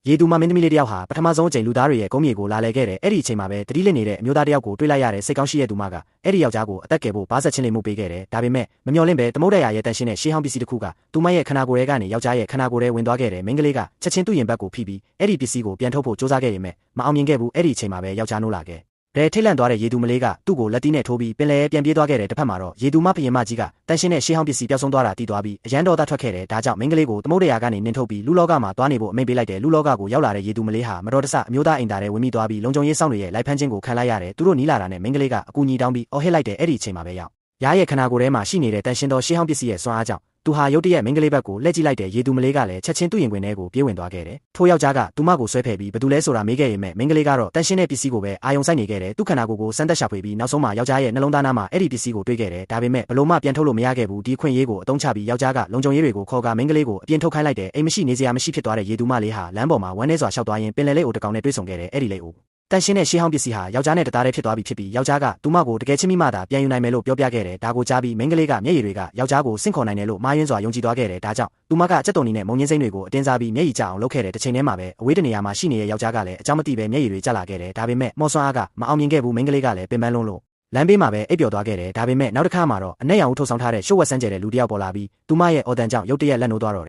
ရေသူမမင်းသမီးလေးတယောက်ဟာပထမဆုံးအကြိမ်လူသားတွေရဲ့ကုန်းမြေကိုလာလည်ခဲ့တယ်အဲ့ဒီအချိန်မှာပဲတတိလစ်နေတဲ့အမျိုးသားတယောက်ကိုတွေ့လိုက်ရတဲ့စိတ်ကောင်းရှိတဲ့သူမကအဲ့ဒီယောက်ျားကိုအသက်ကယ်ဖို့ဘာဆက်ချင်းလေးမှုပေးခဲ့တယ်ဒါပေမဲ့မမျှော်လင့်ပဲသမုဒ္ဒရာရဲ့တန်ရှင်းတဲ့ရှေးဟောင်းပစ္စည်းတစ်ခုကသူမရဲ့ခန္ဓာကိုယ်ထဲကနေယောက်ျားရဲ့ခန္ဓာကိုယ်ထဲဝင်သွားခဲ့တယ်မိန်းကလေးကချက်ချင်းသူ့ရင်ဘတ်ကိုဖိပြီးအဲ့ဒီပစ္စည်းကိုပြန်ထုတ်ဖို့စူးစမ်းခဲ့ရင်မအောင်မြင်ခဲ့ဘူးအဲ့ဒီအချိန်မှာပဲယောက်ျားနိုးလာခဲ့တဲ့ထိတ်လန့်သွားတဲ့ရေသူမလေးကသူ့ကိုလက်သီးနဲ့ထိုးပြီးပင်လယ်ပြန်ပြေးသွားခဲ့တဲ့တစ်ဖက်မှာတော့ရေသူမဖျင်မကြီးကတန်ရှင်းတဲ့ရှေးဟောင်းပစ္စည်းပျောက်ဆုံးသွားတာတည်သွားပြီးအရန်တော်သားထွက်ခဲ့တယ်ဒါကြောင့်မိန်းကလေးကိုသမုဒ္ဒရာကနေနင်းထုတ်ပြီးလူလောကမှာသွားနေဖို့အမိန့်ပေးလိုက်တယ်လူလောကကိုရောက်လာတဲ့ရေသူမလေးဟာမတော်တဆအမျိုးသားအိမ်သားတွေဝင်မိသွားပြီးလုံခြုံရေးစောင့်တွေရဲ့လိုက်ဖမ်းခြင်းကိုခံလိုက်ရတယ်သူတို့နီးလာတာနဲ့မိန်းကလေးကအကူအညီတောင်းပြီးအော်ဟစ်လိုက်တယ်အဲ့ဒီအချိန်မှာပဲရောက်ရားရဲ့ခန္ဓာကိုယ်ထဲမှာရှိနေတဲ့တန်ရှင်းသောရှေးဟောင်းပစ္စည်းရဲ့စွမ်းအားကြောင့်သူဟာရုတ်တရက်မိန်းကလေးဘက်ကိုလှည့်ကြည့်လိုက်တဲ့ရေသူမလေးကလည်းချက်ချင်းသူ့ရင်ခွင်ထဲကိုပြေးဝင်သွားခဲ့တယ်ထိုယောက်ျားကသူမကိုဆွဲဖယ်ပြီးဘယ်သူလဲဆိုတာမေးခဲ့ရင်မိန်းကလေးကတော့တန်ရှင်းတဲ့ပစ္စည်းကိုပဲအာယုံစိုက်နေခဲ့တယ်သူ့ခန္ဓာကိုယ်ကိုစမ်းသပ်ရှာဖွေပြီးနောက်ဆုံးမှာယောက်ျားရဲ့နှလုံးသားနားမှာအဲ့ဒီပစ္စည်းကိုတွေ့ခဲ့တယ်ဒါပေမဲ့ဘလို့မှပြန်ထုတ်လို့မရခဲ့ဘူးဒီခွင့်ရေးကိုအသုံးချပြီးယောက်ျားကလုံခြုံရေးတွေကိုခေါ်ကမိန်းကလေးကိုအပြင်ထုတ်ခိုင်းလိုက်တယ်အိမ်မရှိနေစရာမရှိဖြစ်သွားတဲ့ရေသူမလေးဟာလမ်းပေါ်မှာဝမ်းနေစွာရှောက်သွားရင်ပင်လယ်လေးအိုတကောင်နဲ့တွေ့ဆုံခဲ့တယ်အဲ့ဒီလေးအိုတန်ရှင်းတဲ့ရှေးဟောင်းပစ္စည်းဟာယောက်ျားနဲ့တသားတည်းဖြစ်သွားပြီဖြစ်ပြီးယောက်ျားကသူမကိုတကယ်ချင်းမိမှသာပြန်ယူနိုင်မယ်လို့ပြောပြခဲ့တယ်ဒါကိုကြားပြီးမိန်းကလေးကမျက်ရည်တွေကယောက်ျားကိုဆင့်ခေါ်နိုင်တယ်လို့မှားယွင်းစွာယုံကြည်သွားခဲ့တယ်ဒါကြောင့်သူမကကြက်တုံနီနဲ့မုံညင်းစိမ့်တွေကိုအတင်းစားပြီးမျက်ရည်ကျအောင်လုပ်ခဲ့တဲ့တစ်ချိန်တည်းမှာပဲအဝေးတနေရာမှာရှိနေတဲ့ယောက်ျားကလည်းအကြောင်းမသိပဲမျက်ရည်တွေကျလာခဲ့တယ်ဒါပေမဲ့မော်ဆွမ်းအားကမအောင်မြင်ခဲ့ဘူးမိန်းကလေးကလည်းပင်ပန်းလွန်းလို့လမ်းဘေးမှာပဲအိပ်ပျော်သွားခဲ့တယ်ဒါပေမဲ့နောက်တစ်ခါမှာတော့အနက်ရောင်ထုတ်ဆောင်ထားတဲ့ရှုပ်ဝက်စမ်းကျဲတဲ့လူတစ်ယောက်ပေါ်လာပြီးသူမရဲ့အော်တန်ကြောင့်ရုတ်တရက်လက်နိုးသွားတော့